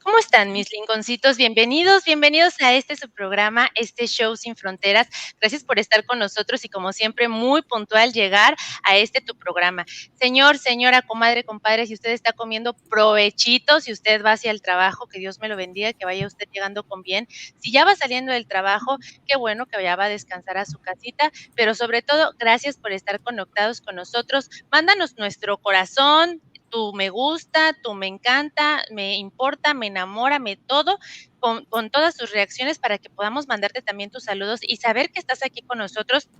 ¿Cómo están mis linconcitos? Bienvenidos, bienvenidos a este su programa, este show sin fronteras. Gracias por estar con nosotros y como siempre muy puntual llegar a este tu programa. Señor, señora, comadre, compadre, si usted está comiendo provechito, si usted va hacia el trabajo, que Dios me lo bendiga, que vaya usted llegando con bien. Si ya va saliendo del trabajo, qué bueno que ya va a descansar a su casita, pero sobre todo, gracias por estar conectados con nosotros. Mándanos nuestro corazón, tu me gusta, tu me encanta, me importa, me enamora, me todo, con todas tus reacciones para que podamos mandarte también tus saludos y saber que estás aquí con nosotros.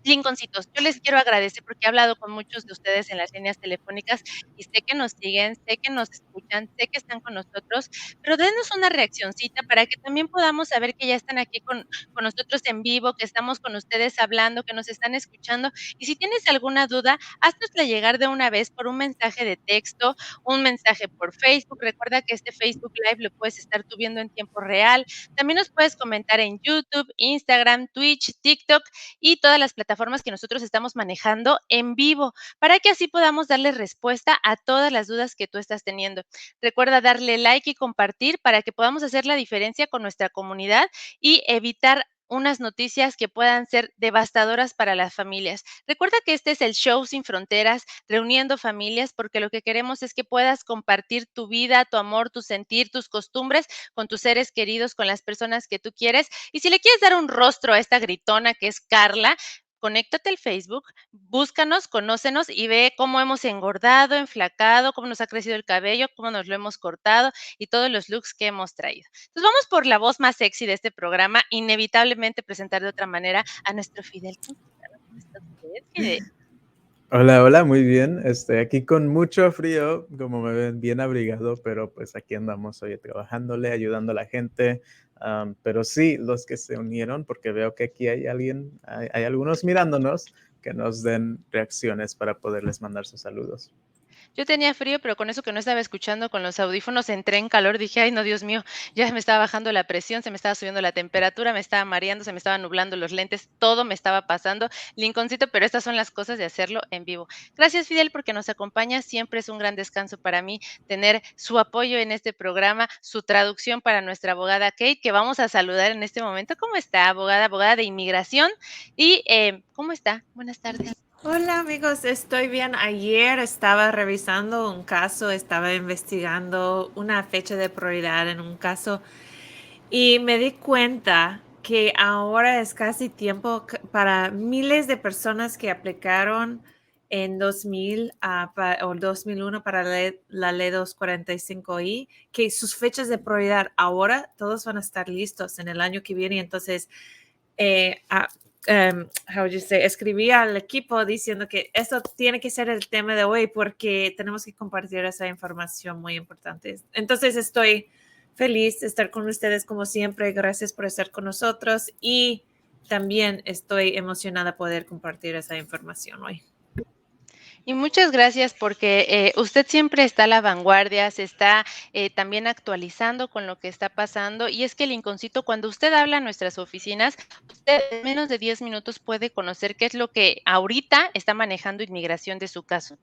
Lincolncitos, yo les quiero agradecer porque he hablado con muchos de ustedes en las líneas telefónicas y sé que nos siguen, sé que nos escuchan, sé que están con nosotros, pero denos una reaccioncita para que también podamos saber que ya están aquí con nosotros en vivo, que estamos con ustedes hablando, que nos están escuchando. Y si tienes alguna duda, haznosla llegar de una vez por un mensaje de texto, un mensaje por Facebook. Recuerda que este Facebook Live lo puedes estar tú viendo en tiempo real. También nos puedes comentar en YouTube, Instagram, Twitch, TikTok y todas las plataformas que nosotros estamos manejando en vivo, para que así podamos darle respuesta a todas las dudas que tú estás teniendo. Recuerda darle like y compartir para que podamos hacer la diferencia con nuestra comunidad y evitar unas noticias que puedan ser devastadoras para las familias. Recuerda que este es el show sin fronteras, reuniendo familias, porque lo que queremos es que puedas compartir tu vida, tu amor, tu sentir, tus costumbres con tus seres queridos, con las personas que tú quieres. Y si le quieres dar un rostro a esta gritona que es Carla, conéctate al Facebook, búscanos, conócenos y ve cómo hemos engordado, enflacado, cómo nos ha crecido el cabello, cómo nos lo hemos cortado y todos los looks que hemos traído. Entonces vamos por la voz más sexy de este programa, inevitablemente presentar de otra manera a nuestro Fidel Conquistador. ¿Cómo está usted, Fidel? Hola, hola, muy bien. Aquí con mucho frío, como me ven, bien abrigado, pero pues aquí andamos hoy trabajándole, ayudando a la gente. Pero sí, los que se unieron, porque veo que aquí hay alguien, hay algunos mirándonos que nos den reacciones para poderles mandar sus saludos. Yo tenía frío, pero con eso que no estaba escuchando con los audífonos entré en calor. Dije, ay, no, Dios mío, ya me estaba bajando la presión, se me estaba subiendo la temperatura, me estaba mareando, se me estaban nublando los lentes, todo me estaba pasando. Lincolncito, pero estas son las cosas de hacerlo en vivo. Gracias, Fidel, porque nos acompaña. Siempre es un gran descanso para mí tener su apoyo en este programa, su traducción para nuestra abogada Kate, que vamos a saludar en este momento. ¿Cómo está, abogada? Abogada de inmigración. Y, ¿cómo está? Buenas tardes. Hola amigos, estoy bien. Ayer estaba revisando un caso, estaba investigando una fecha de prioridad en un caso y me di cuenta que ahora es casi tiempo para miles de personas que aplicaron en 2000 o 2001 para la ley 245I, que sus fechas de prioridad ahora todos van a estar listos en el año que viene. Entonces, eh, a- how would you say, escribí al equipo diciendo que eso tiene que ser el tema de hoy porque tenemos que compartir esa información muy importante. Entonces estoy feliz de estar con ustedes como siempre. Gracias por estar con nosotros y también estoy emocionada poder compartir esa información hoy. Y muchas gracias porque usted siempre está a la vanguardia, se está también actualizando con lo que está pasando. Y es que el Lincolncito, cuando usted habla a nuestras oficinas, usted en menos de 10 minutos puede conocer qué es lo que ahorita está manejando inmigración de su caso.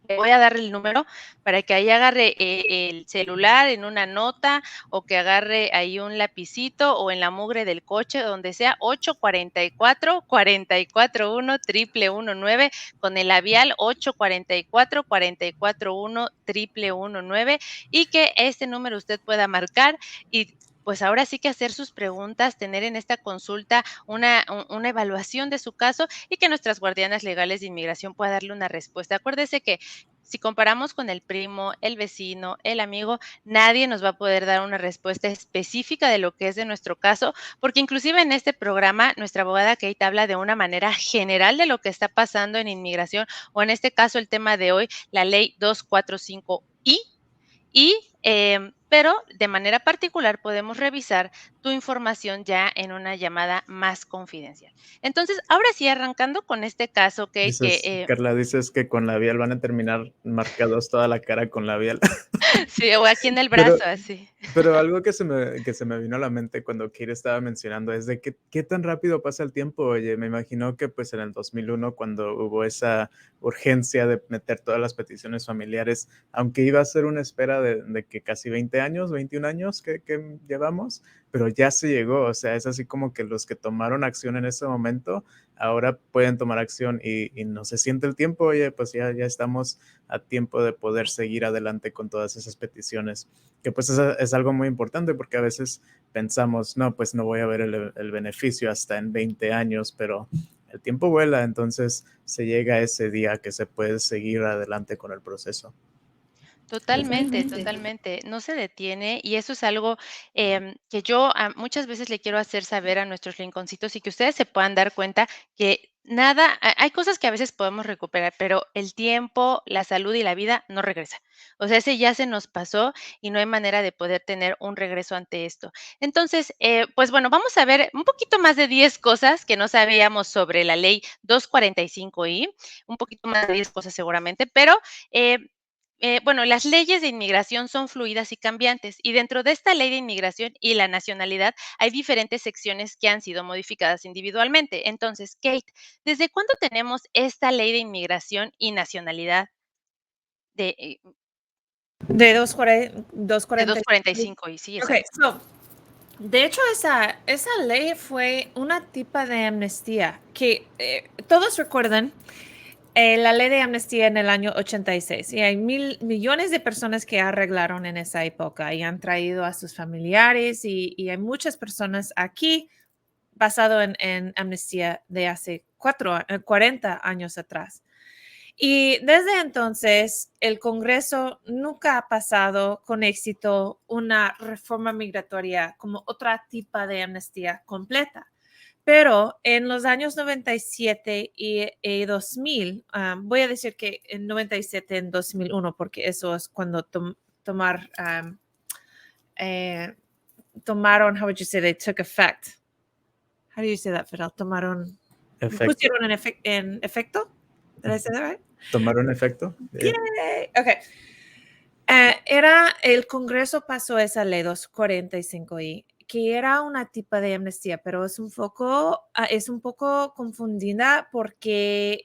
Le voy a dar el número para que ahí agarre el celular en una nota o que agarre ahí un lapicito o en la mugre del coche, donde sea 844-441 119 con el labial 844-441 119 y que este número usted pueda marcar y pues ahora sí que hacer sus preguntas, tener en esta consulta una evaluación de su caso y que nuestras guardianas legales de inmigración pueda darle una respuesta. Acuérdese que si comparamos con el primo, el vecino, el amigo, nadie nos va a poder dar una respuesta específica de lo que es de nuestro caso, porque inclusive en este programa nuestra abogada Kate habla de una manera general de lo que está pasando en inmigración o en este caso el tema de hoy, la ley 245I y, pero de manera particular podemos revisar tu información ya en una llamada más confidencial. Entonces, ahora sí, arrancando con este caso, Kate, que Dices, Carla, dices que con labial van a terminar marcados toda la cara con labial. sí, o aquí en el Pero brazo, así. Pero algo que se me vino a la mente cuando Kira estaba mencionando es de que qué tan rápido pasa el tiempo. Oye, me imagino que pues en el 2001 cuando hubo esa urgencia de meter todas las peticiones familiares, aunque iba a ser una espera de que casi 20 20 años, 21 años que llevamos, pero ya se llegó, o sea, es así como que los que tomaron acción en ese momento, ahora pueden tomar acción y no se siente el tiempo, oye, pues ya estamos a tiempo de poder seguir adelante con todas esas peticiones, que pues es algo muy importante porque a veces pensamos, no, pues no voy a ver el beneficio hasta en 20 años, pero el tiempo vuela, entonces se llega a ese día que se puede seguir adelante con el proceso. Totalmente, Totalmente. totalmente. No se detiene y eso es algo que yo muchas veces le quiero hacer saber a nuestros rinconcitos y que ustedes se puedan dar cuenta que nada, hay cosas que a veces podemos recuperar, pero el tiempo, la salud y la vida no regresa. O sea, ese ya se nos pasó y no hay manera de poder tener un regreso ante esto. Entonces, pues bueno, vamos a ver un poquito más de 10 cosas que no sabíamos sobre la ley 245I, un poquito más de 10 cosas seguramente, pero eh, bueno, las leyes de inmigración son fluidas y cambiantes, y dentro de esta ley de inmigración y la nacionalidad hay diferentes secciones que han sido modificadas individualmente. Entonces, Kate, ¿desde cuándo tenemos esta ley de inmigración y nacionalidad de, De de 240. 245? Y sí, Ok, exacto. so, de hecho, esa ley fue una tipa de amnistía que todos recuerdan la ley de amnistía en el año 86 y hay millones de personas que arreglaron en esa época y han traído a sus familiares y hay muchas personas aquí basado en amnistía de hace 40 años atrás. Y desde entonces, el Congreso nunca ha pasado con éxito una reforma migratoria como otra tipo de amnistía completa. Pero en los años 97 y 2000, voy a decir que en 97 en 2001, porque eso es cuando eh, tomaron, how would you say they took effect? How do you say that, Fidel? Efecto. Pusieron en efecto. Did I say that right? ¿Tomaron efecto? Yay. Ok. El Congreso pasó esa ley 245I, que era una tipo de amnistía, pero es un poco confundida porque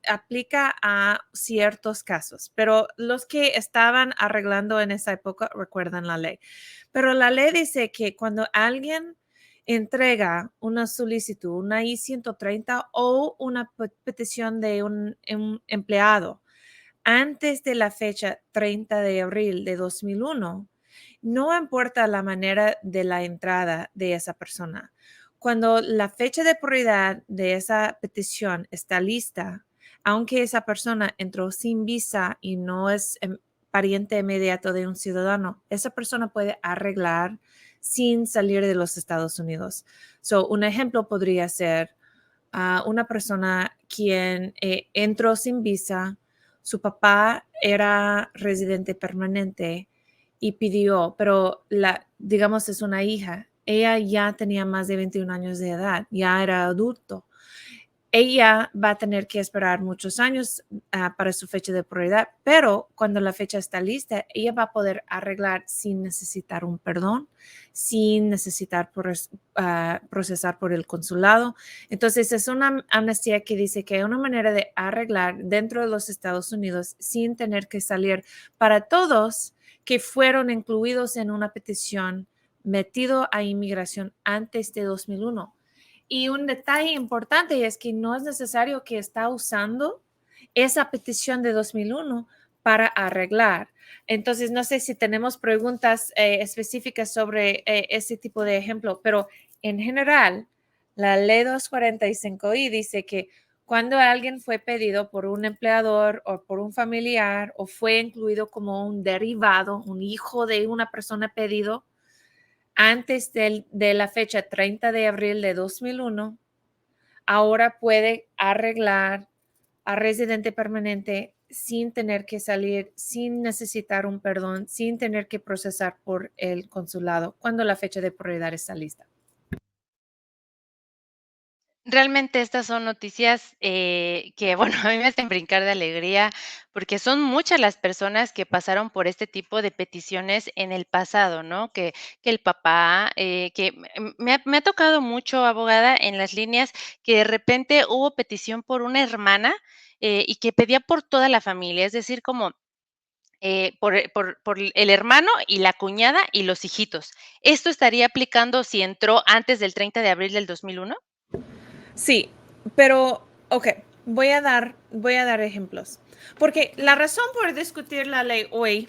aplica a ciertos casos, pero los que estaban arreglando en esa época recuerdan la ley. Pero la ley dice que cuando alguien entrega una solicitud, una I-130 o una petición de un empleado, antes de la fecha 30 de abril de 2001, no importa la manera de la entrada de esa persona. Cuando la fecha de prioridad de esa petición está lista, aunque esa persona entró sin visa y no es pariente inmediato de un ciudadano, esa persona puede arreglar sin salir de los Estados Unidos. Un ejemplo podría ser una persona quien entró sin visa, su papá era residente permanente y pidió, pero digamos es una hija, ella ya tenía más de 21 años de edad, ya era adulto. Ella va a tener que esperar muchos años para su fecha de prioridad, pero cuando la fecha está lista, ella va a poder arreglar sin necesitar un perdón, sin necesitar procesar por el consulado. Entonces, es una amnistía que dice que hay una manera de arreglar dentro de los Estados Unidos sin tener que salir para todos que fueron incluidos en una petición metido a inmigración antes de 2001. Y un detalle importante es que no es necesario que está usando esa petición de 2001 para arreglar. Entonces, no sé si tenemos preguntas específicas sobre ese tipo de ejemplo, pero en general, la ley 245I dice que cuando alguien fue pedido por un empleador o por un familiar o fue incluido como un derivado, un hijo de una persona pedido, antes de la fecha 30 de abril de 2001, ahora puede arreglar a residente permanente sin tener que salir, sin necesitar un perdón, sin tener que procesar por el consulado cuando la fecha de prioridad está lista. Realmente estas son noticias, que, bueno, a mí me hacen brincar de alegría, porque son muchas las personas que pasaron por este tipo de peticiones en el pasado, ¿no? Que el papá, que me ha tocado mucho, abogada, en las líneas que de repente hubo petición por una hermana, y que pedía por toda la familia, es decir, como por el hermano y la cuñada y los hijitos. ¿Esto estaría aplicando si entró antes del 30 de abril del 2001? Sí, pero, ok, voy a dar ejemplos. Porque la razón por discutir la ley hoy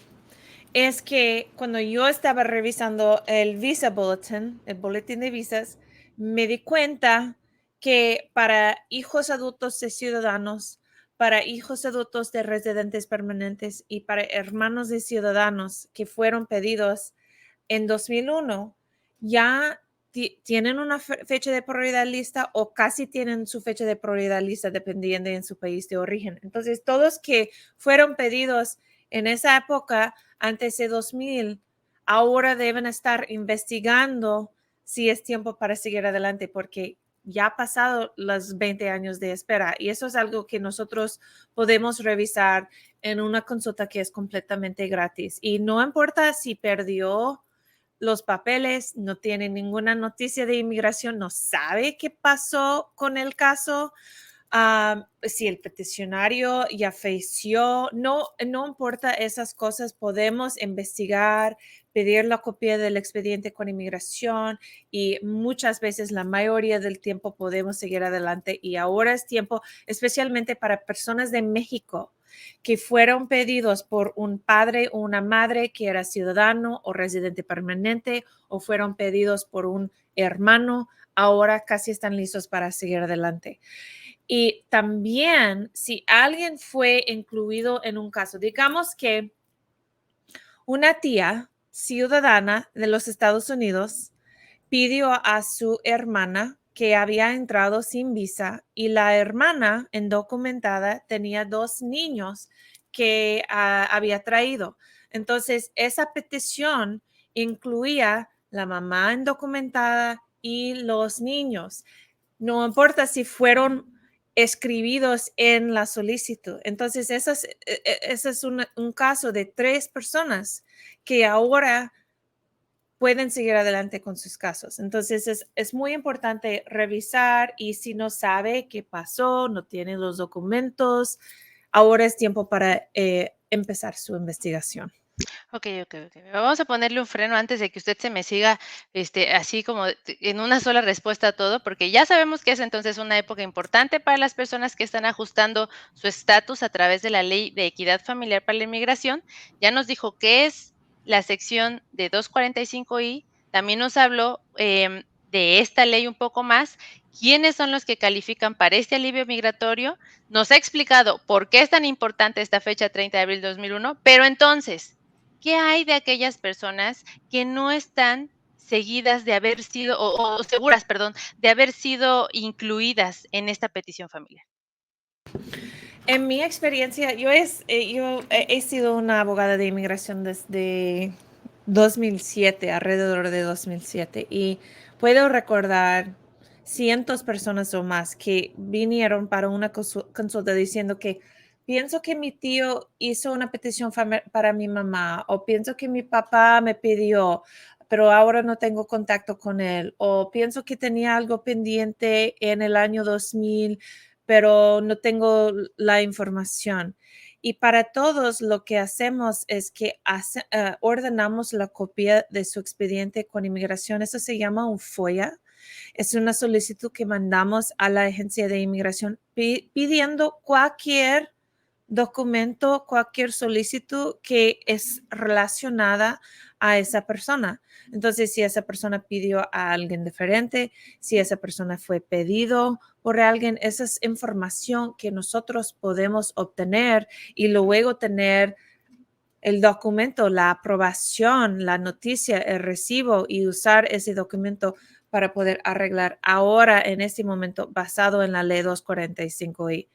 es que cuando yo estaba revisando el Visa Bulletin, el boletín de visas, me di cuenta que para hijos adultos de ciudadanos, para hijos adultos de residentes permanentes y para hermanos de ciudadanos que fueron pedidos en 2001, ya tienen una fecha de prioridad lista o casi tienen su fecha de prioridad lista dependiendo en su país de origen. Entonces, todos que fueron pedidos en esa época, antes de 2000, ahora deben estar investigando si es tiempo para seguir adelante porque ya ha pasado los 20 años de espera y eso es algo que nosotros podemos revisar en una consulta que es completamente gratis y no importa si perdió los papeles, no tiene ninguna noticia de inmigración, no sabe qué pasó con el caso, si el peticionario ya falleció, no importa esas cosas, podemos investigar, pedir la copia del expediente con inmigración y muchas veces, la mayoría del tiempo, podemos seguir adelante y ahora es tiempo, especialmente para personas de México que fueron pedidos por un padre o una madre que era ciudadano o residente permanente o fueron pedidos por un hermano, ahora casi están listos para seguir adelante. Y también, si alguien fue incluido en un caso, digamos que una tía ciudadana de los Estados Unidos pidió a su hermana que había entrado sin visa y la hermana indocumentada tenía 2 niños que había traído. Entonces, esa petición incluía la mamá indocumentada y los niños. No importa si fueron escribidos en la solicitud. Entonces, ese es un caso de 3 personas que ahora pueden seguir adelante con sus casos. Entonces, es muy importante revisar y si no sabe qué pasó, no tiene los documentos, ahora es tiempo para empezar su investigación. Okey, okey, okey. Vamos a ponerle un freno antes de que usted se me siga, así como en una sola respuesta a todo, porque ya sabemos que es entonces una época importante para las personas que están ajustando su estatus a través de la Ley de Equidad Familiar para la Inmigración. Ya nos dijo qué es la sección de 245I, también nos habló, de esta ley un poco más, quiénes son los que califican para este alivio migratorio, nos ha explicado por qué es tan importante esta fecha 30 de abril de 2001, pero entonces, ¿qué hay de aquellas personas que no están seguidas de haber sido o seguras, perdón, de haber sido incluidas en esta petición familiar? En mi experiencia, yo he sido una abogada de inmigración desde 2007, alrededor de 2007, y puedo recordar cientos personas o más que vinieron para una consulta diciendo que pienso que mi tío hizo una petición para mi mamá o pienso que mi papá me pidió, pero ahora no tengo contacto con él, o pienso que tenía algo pendiente en el año 2000 pero no tengo la información. Y para todos lo que hacemos es que ordenamos la copia de su expediente con inmigración. Eso se llama un FOIA. Es una solicitud que mandamos a la agencia de inmigración pidiendo cualquier documento, cualquier solicitud que es relacionada a esa persona. Entonces, si esa persona pidió a alguien diferente, si esa persona fue pedido por alguien, esa es información que nosotros podemos obtener y luego tener el documento, la aprobación, la noticia, el recibo y usar ese documento para poder arreglar ahora en este momento basado en la ley 245I.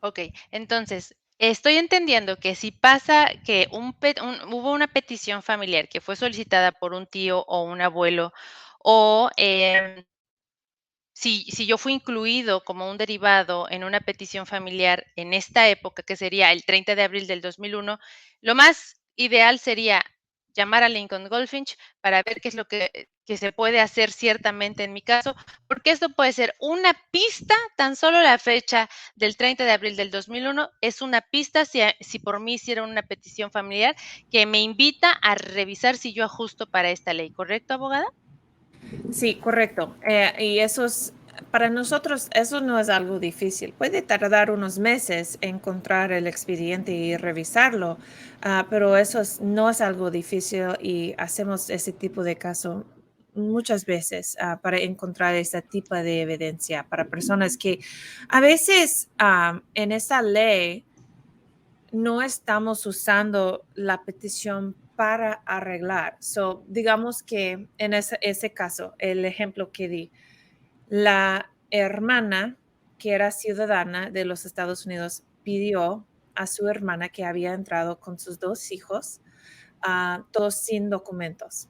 Okey, entonces, estoy entendiendo que si pasa que hubo una petición familiar que fue solicitada por un tío o un abuelo, o, si yo fui incluido como un derivado en una petición familiar en esta época, que sería el 30 de abril del 2001, lo más ideal sería llamar a Lincoln Goldfinch para ver qué es lo que se puede hacer ciertamente en mi caso, porque esto puede ser una pista, tan solo la fecha del 30 de abril del 2001 es una pista si por mí hicieron una petición familiar que me invita a revisar si yo ajusto para esta ley, ¿correcto, abogada? Sí, correcto. Y para nosotros, eso no es algo difícil. Puede tardar unos meses encontrar el expediente y revisarlo, pero no es algo difícil y hacemos ese tipo de caso muchas veces para encontrar ese tipo de evidencia para personas que a veces en esa ley no estamos usando la petición para arreglar. So, digamos que en ese caso, el ejemplo que di, la hermana que era ciudadana de los Estados Unidos pidió a su hermana que había entrado con sus 2 hijos, todos sin documentos.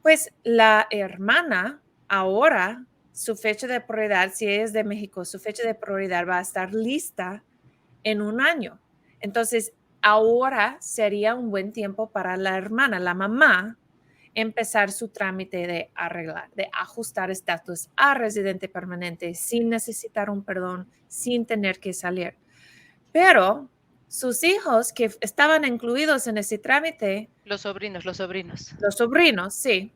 Pues la hermana ahora, su fecha de prioridad, si ella es de México, su fecha de prioridad va a estar lista en un año. Entonces, ahora sería un buen tiempo para la hermana, la mamá, empezar su trámite de arreglar, de ajustar estatus a residente permanente sin necesitar un perdón, sin tener que salir. Pero sus hijos que estaban incluidos en ese trámite, Los sobrinos, los sobrinos. los sobrinos, sí,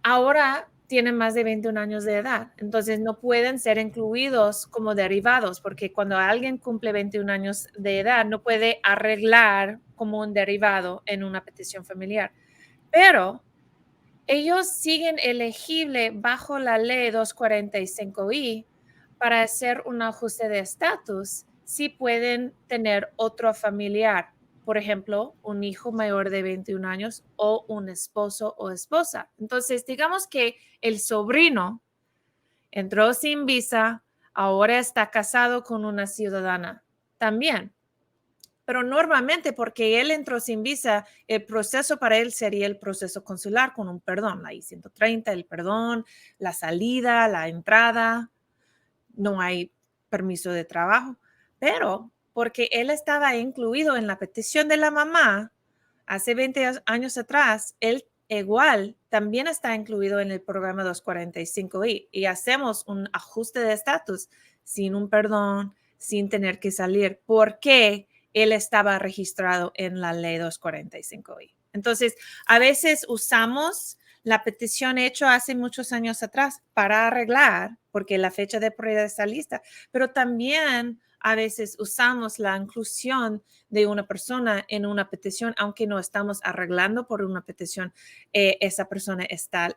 ahora tienen más de 21 años de edad, entonces no pueden ser incluidos como derivados, porque cuando alguien cumple 21 años de edad no puede arreglar como un derivado en una petición familiar. Pero ellos siguen elegibles bajo la ley 245I para hacer un ajuste de estatus si pueden tener otro familiar, por ejemplo, un hijo mayor de 21 años o un esposo o esposa. Entonces, digamos que el sobrino entró sin visa, ahora está casado con una ciudadana también. Pero normalmente porque él entró sin visa, el proceso para él sería el proceso consular con un perdón, la I-130, el perdón, la salida, la entrada, no hay permiso de trabajo. Pero porque él estaba incluido en la petición de la mamá hace 20 años atrás, él igual también está incluido en el programa 245I y hacemos un ajuste de estatus sin un perdón, sin tener que salir. ¿Por qué? Él estaba registrado en la ley 245I. Entonces, a veces usamos la petición hecha hace muchos años atrás para arreglar, porque la fecha de prioridad está lista, pero también a veces usamos la inclusión de una persona en una petición, aunque no estamos arreglando por una petición, esa persona está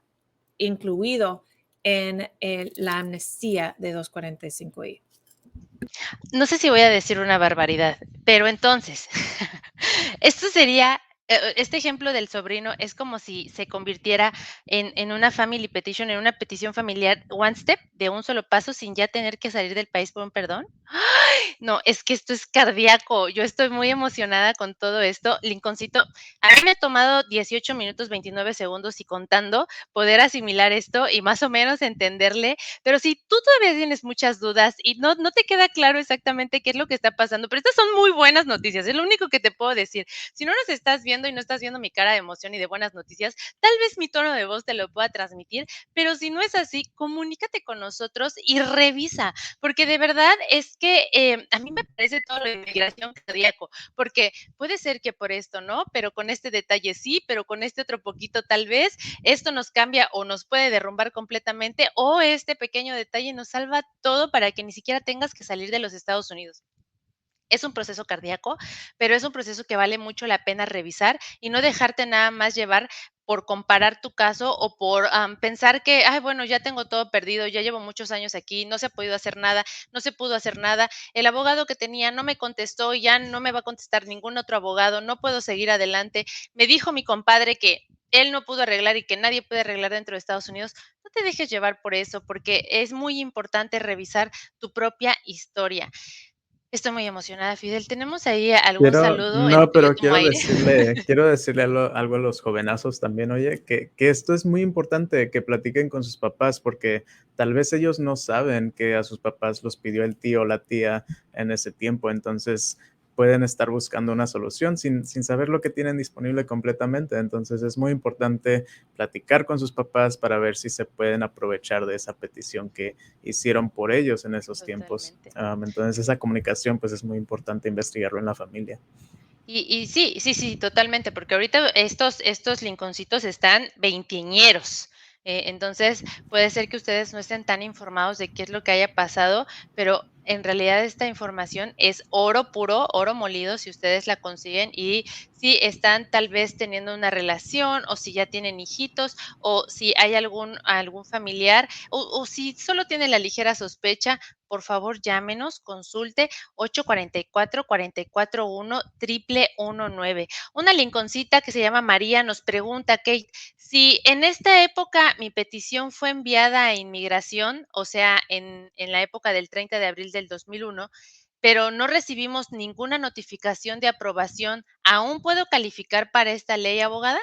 incluido en la amnistía de 245I. No sé si voy a decir una barbaridad, pero entonces, esto sería, este ejemplo del sobrino es como si se convirtiera en una family petition, en una petición familiar one step, de un solo paso, sin ya tener que salir del país por un perdón. No, es que esto es cardíaco. Yo estoy muy emocionada con todo esto. Lincolncito, a mí me ha tomado 18 minutos 29 segundos y contando poder asimilar esto y más o menos entenderle, pero si tú todavía tienes muchas dudas y no te queda claro exactamente qué es lo que está pasando, pero estas son muy buenas noticias, es lo único que te puedo decir. Si no nos estás viendo y no estás viendo mi cara de emoción y de buenas noticias, tal vez mi tono de voz te lo pueda transmitir, pero si no es así, comunícate con nosotros y revisa, porque de verdad es que a mí me parece todo lo de inmigración cardíaco, porque puede ser que por esto no, pero con este detalle sí, pero con este otro poquito tal vez, esto nos cambia o nos puede derrumbar completamente, o este pequeño detalle nos salva todo para que ni siquiera tengas que salir de los Estados Unidos. Es un proceso cardíaco, pero es un proceso que vale mucho la pena revisar y no dejarte nada más llevar por comparar tu caso o por pensar que, ay, bueno, ya tengo todo perdido, ya llevo muchos años aquí, no se ha podido hacer nada, no se pudo hacer nada, el abogado que tenía no me contestó, ya no me va a contestar ningún otro abogado, no puedo seguir adelante, me dijo mi compadre que él no pudo arreglar y que nadie puede arreglar dentro de Estados Unidos. No te dejes llevar por eso, porque es muy importante revisar tu propia historia. Estoy muy emocionada, Fidel. ¿Tenemos ahí algún saludo en lo No, que yo pero tomo aire? quiero decirle algo a los jovenazos también, oye, que esto es muy importante, que platiquen con sus papás, porque tal vez ellos no saben que a sus papás los pidió el tío o la tía en ese tiempo. Entonces, pueden estar buscando una solución sin saber lo que tienen disponible completamente. Entonces es muy importante platicar con sus papás para ver si se pueden aprovechar de esa petición que hicieron por ellos en esos tiempos. Totalmente. Entonces esa comunicación pues es muy importante investigarlo en la familia. Y sí, sí, sí, totalmente, porque ahorita estos Lincolncitos están veinteañeros. Entonces, puede ser que ustedes no estén tan informados de qué es lo que haya pasado, pero en realidad esta información es oro puro, oro molido, si ustedes la consiguen y si están tal vez teniendo una relación o si ya tienen hijitos o si hay algún familiar o si solo tienen la ligera sospecha, por favor llámenos, consulte 844-441-1119. Una linconcita que se llama María nos pregunta, Kate, si en esta época mi petición fue enviada a inmigración, o sea, en la época del 30 de abril del 2001, pero no recibimos ninguna notificación de aprobación, ¿aún puedo calificar para esta ley, abogada?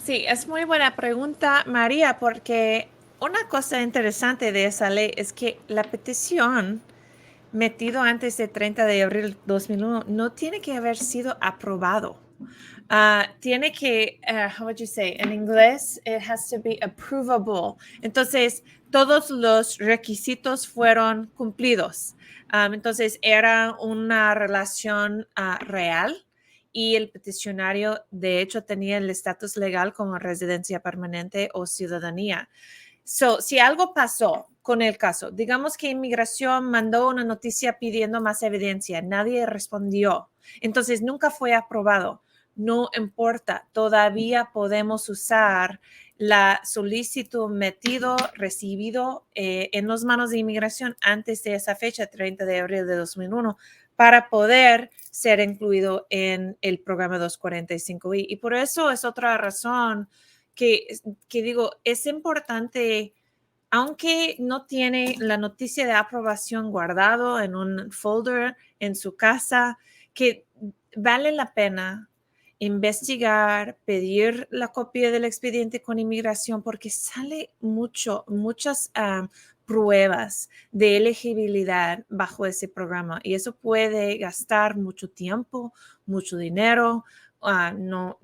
Sí, es muy buena pregunta, María, porque una cosa interesante de esa ley es que la petición metido antes del 30 de abril de 2001 no tiene que haber sido aprobado. Tiene que, how would you say, en inglés, it has to be approvable. Entonces, todos los requisitos fueron cumplidos. Entonces, era una relación real y el peticionario, de hecho, tenía el estatus legal como residencia permanente o ciudadanía. So, si algo pasó con el caso, digamos que inmigración mandó una noticia pidiendo más evidencia, nadie respondió, entonces nunca fue aprobado. No importa, todavía podemos usar la solicitud metido, recibido en las manos de inmigración antes de esa fecha, 30 de abril de 2001, para poder ser incluido en el programa 245I. Y por eso es otra razón que digo, es importante, aunque no tiene la noticia de aprobación guardado en un folder en su casa, que vale la pena investigar, pedir la copia del expediente con inmigración, porque sale muchas pruebas de elegibilidad bajo ese programa y eso puede gastar mucho tiempo, mucho dinero, no,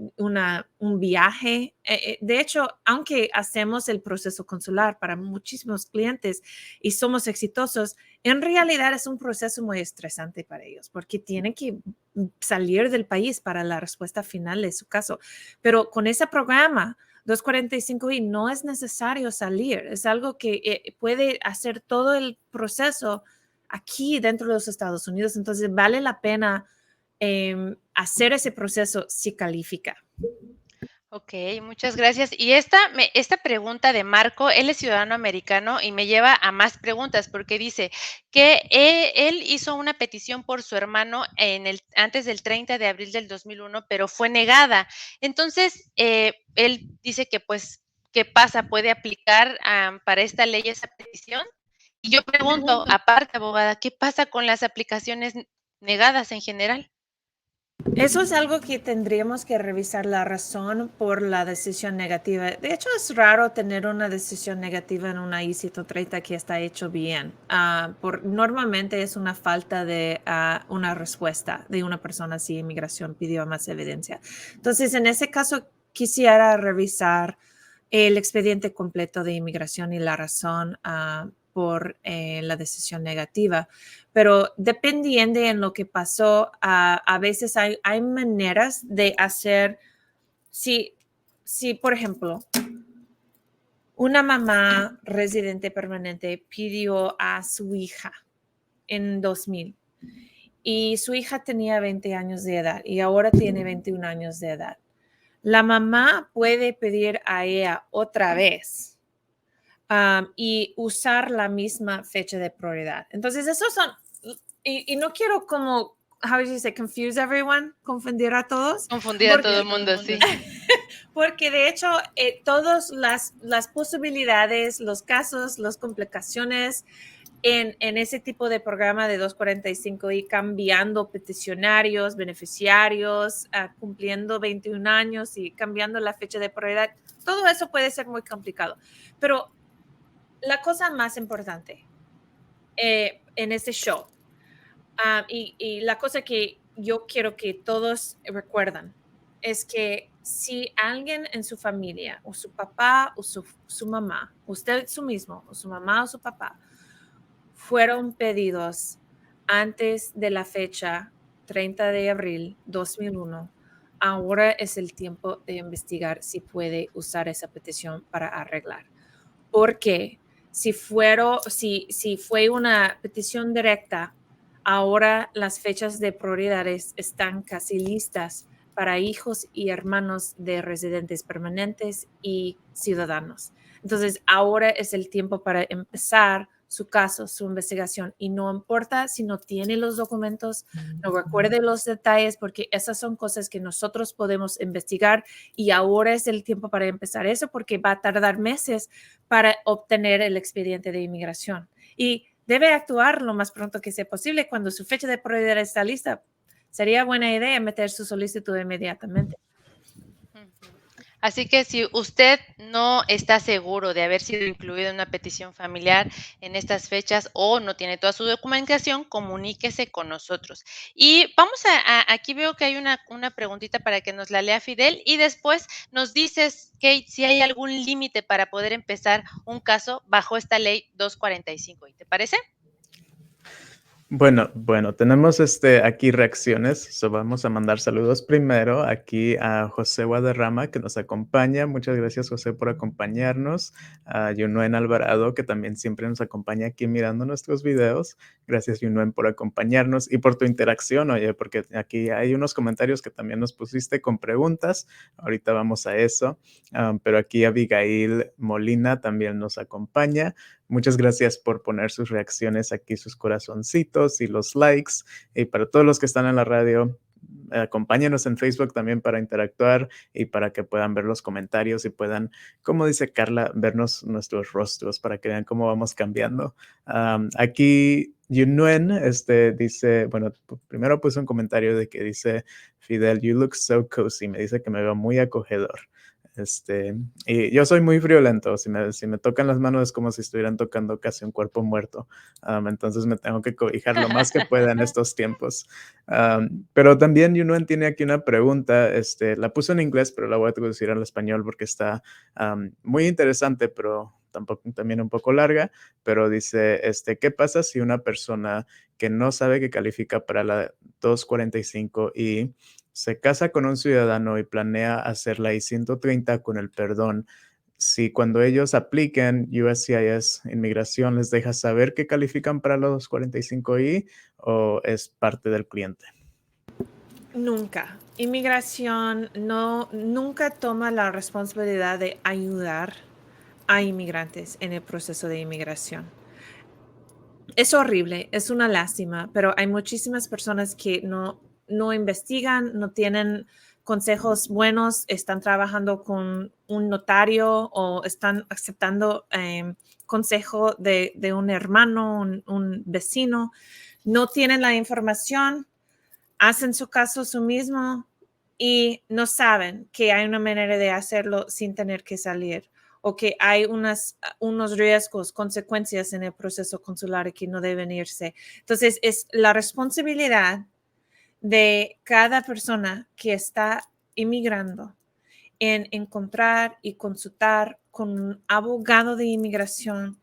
un viaje. De hecho, aunque hacemos el proceso consular para muchísimos clientes y somos exitosos, en realidad es un proceso muy estresante para ellos porque tienen que salir del país para la respuesta final de su caso. Pero con ese programa 245I no es necesario salir, es algo que puede hacer todo el proceso aquí dentro de los Estados Unidos. Entonces vale la pena hacer ese proceso si califica. Ok, muchas gracias. Y esta pregunta de Marco, él es ciudadano americano y me lleva a más preguntas porque dice que él hizo una petición por su hermano antes del 30 de abril del 2001, pero fue negada. Entonces, él dice que pues, ¿qué pasa? ¿Puede aplicar para esta ley esa petición? Y yo pregunto, aparte, abogada, ¿qué pasa con las aplicaciones negadas en general? Eso es algo que tendríamos que revisar la razón por la decisión negativa. De hecho, es raro tener una decisión negativa en una I-130 que está hecho bien. Normalmente es una falta de una respuesta de una persona si inmigración pidió más evidencia. Entonces, en ese caso, quisiera revisar el expediente completo de inmigración y la razón por la decisión negativa. Pero dependiendo en lo que pasó, a veces hay maneras de hacer, si por ejemplo, una mamá residente permanente pidió a su hija en 2000 y su hija tenía 20 años de edad y ahora tiene 21 años de edad. La mamá puede pedir a ella otra vez y usar la misma fecha de prioridad. Entonces, esos son, y no quiero como, how do you say, confuse everyone, confundir a todos. Confundir a todo el mundo, sí. Porque de hecho, todas las posibilidades, los casos, las complicaciones en ese tipo de programa de 245 y cambiando peticionarios, beneficiarios, cumpliendo 21 años y cambiando la fecha de prioridad, todo eso puede ser muy complicado. Pero la cosa más importante en este show, Y la cosa que yo quiero que todos recuerdan es que si alguien en su familia, o su papá, o su mamá, usted su mismo, o su mamá o su papá, fueron pedidos antes de la fecha 30 de abril 2001, ahora es el tiempo de investigar si puede usar esa petición para arreglar. Porque si fue una petición directa, ahora las fechas de prioridades están casi listas para hijos y hermanos de residentes permanentes y ciudadanos. Entonces, ahora es el tiempo para empezar su caso, su investigación, y no importa si no tiene los documentos, no recuerde los detalles, porque esas son cosas que nosotros podemos investigar, y ahora es el tiempo para empezar eso, porque va a tardar meses para obtener el expediente de inmigración. Y debe actuar lo más pronto que sea posible. Cuando su fecha de prioridad está lista, sería buena idea meter su solicitud inmediatamente. Así que si usted no está seguro de haber sido incluido en una petición familiar en estas fechas o no tiene toda su documentación, comuníquese con nosotros. Y vamos aquí veo que hay una preguntita para que nos la lea Fidel y después nos dices, Kate, si hay algún límite para poder empezar un caso bajo esta ley 245. ¿Te parece? Bueno, tenemos aquí reacciones. Vamos a mandar saludos primero aquí a José Guadarrama, que nos acompaña. Muchas gracias, José, por acompañarnos. A Yunuen Alvarado, que también siempre nos acompaña aquí mirando nuestros videos. Gracias, Yunuen, por acompañarnos y por tu interacción, oye, porque aquí hay unos comentarios que también nos pusiste con preguntas. Ahorita vamos a eso. Pero aquí Abigail Molina también nos acompaña. Muchas gracias por poner sus reacciones aquí, sus corazoncitos y los likes. Y para todos los que están en la radio, acompáñenos en Facebook también para interactuar y para que puedan ver los comentarios y puedan, como dice Carla, vernos nuestros rostros para que vean cómo vamos cambiando. Aquí Yunuen dice, bueno, primero puse un comentario de que dice, Fidel, you look so cozy. Me dice que me veo muy acogedor. Y yo soy muy friolento, si me tocan las manos es como si estuvieran tocando casi un cuerpo muerto, entonces me tengo que cobijar lo más que pueda en estos tiempos. Pero también Yunuen tiene aquí una pregunta, la puso en inglés, pero la voy a traducir al español porque está muy interesante, pero también un poco larga, pero dice, ¿qué pasa si una persona que no sabe que califica para la 245 y se casa con un ciudadano y planea hacer la I-130 con el perdón? Si cuando ellos apliquen USCIS Inmigración les deja saber que califican para los 45I o es parte del cliente? Nunca. Inmigración nunca toma la responsabilidad de ayudar a inmigrantes en el proceso de inmigración. Es horrible, es una lástima, pero hay muchísimas personas que no investigan, no tienen consejos buenos, están trabajando con un notario o están aceptando consejo de un hermano, un vecino, no tienen la información, hacen su caso su mismo y no saben que hay una manera de hacerlo sin tener que salir, o que hay unos riesgos, consecuencias en el proceso consular que no deben irse. Entonces, es la responsabilidad de cada persona que está inmigrando en encontrar y consultar con un abogado de inmigración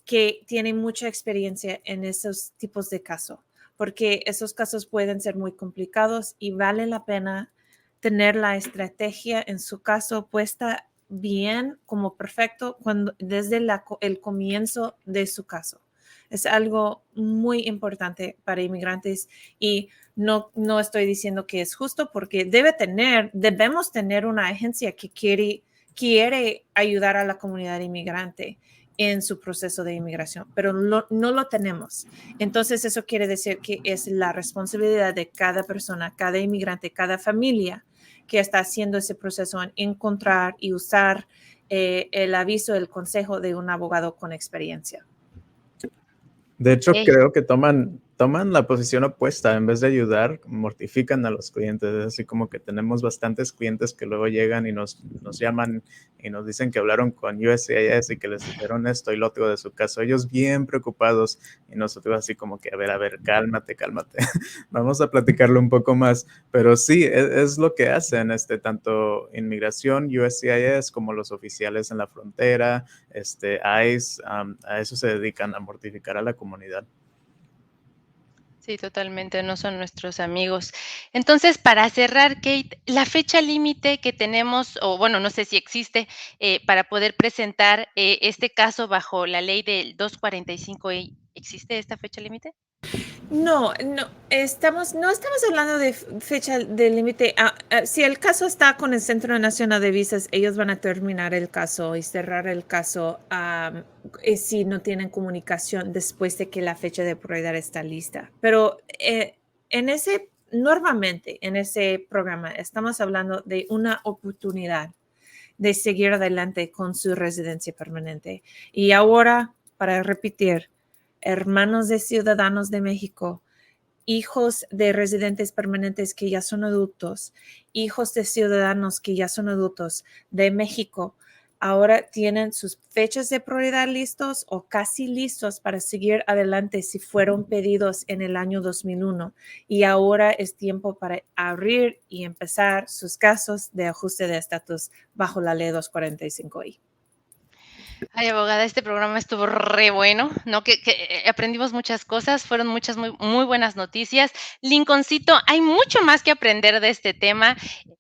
que tiene mucha experiencia en esos tipos de casos, porque esos casos pueden ser muy complicados y vale la pena tener la estrategia en su caso puesta bien, como perfecto, desde el comienzo de su caso. Es algo muy importante para inmigrantes y no estoy diciendo que es justo, porque debemos tener una agencia que quiere ayudar a la comunidad inmigrante en su proceso de inmigración, pero no lo tenemos. Entonces, eso quiere decir que es la responsabilidad de cada persona, cada inmigrante, cada familia que está haciendo ese proceso en encontrar y usar el aviso, el consejo de un abogado con experiencia. De hecho, creo que toman toman la posición opuesta. En vez de ayudar, mortifican a los clientes. Es así como que tenemos bastantes clientes que luego llegan y nos llaman y nos dicen que hablaron con USCIS y que les dijeron esto y lo otro de su caso. Ellos bien preocupados y nosotros así como que, a ver, cálmate. Vamos a platicarlo un poco más. Pero sí, es lo que hacen, tanto inmigración, USCIS, como los oficiales en la frontera, ICE, a eso se dedican, a mortificar a la comunidad. Sí, totalmente, no son nuestros amigos. Entonces, para cerrar, Kate, la fecha límite que tenemos, o bueno, no sé si existe, para poder presentar este caso bajo la ley del 245I, ¿existe esta fecha límite? No estamos hablando de fecha de límite. Si el caso está con el Centro Nacional de Visas, ellos van a terminar el caso y cerrar el caso si no tienen comunicación después de que la fecha de prioridad está lista. Pero normalmente en ese programa estamos hablando de una oportunidad de seguir adelante con su residencia permanente. Y ahora, para repetir, hermanos de ciudadanos de México, hijos de residentes permanentes que ya son adultos, hijos de ciudadanos que ya son adultos de México, ahora tienen sus fechas de prioridad listos o casi listos para seguir adelante si fueron pedidos en el año 2001. Y ahora es tiempo para abrir y empezar sus casos de ajuste de estatus bajo la ley 245I. Ay, abogada, este programa estuvo re bueno, ¿no? Que aprendimos muchas cosas, fueron muchas muy buenas noticias. Lincolncito, hay mucho más que aprender de este tema.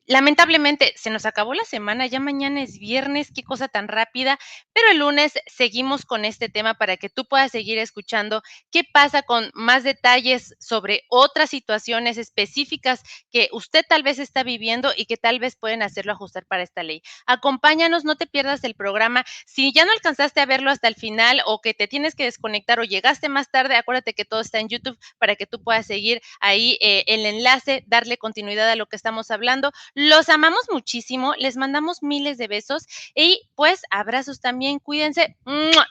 Lamentablemente, se nos acabó la semana, ya mañana es viernes, qué cosa tan rápida, pero el lunes seguimos con este tema para que tú puedas seguir escuchando qué pasa con más detalles sobre otras situaciones específicas que usted tal vez está viviendo y que tal vez pueden hacerlo ajustar para esta ley. Acompáñanos, no te pierdas el programa. Si ya no alcanzaste a verlo hasta el final o que te tienes que desconectar o llegaste más tarde, acuérdate que todo está en YouTube para que tú puedas seguir ahí el enlace, darle continuidad a lo que estamos hablando. Los amamos muchísimo, les mandamos miles de besos y pues abrazos también, cuídense. ¡Mua!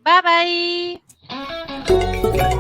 Bye bye.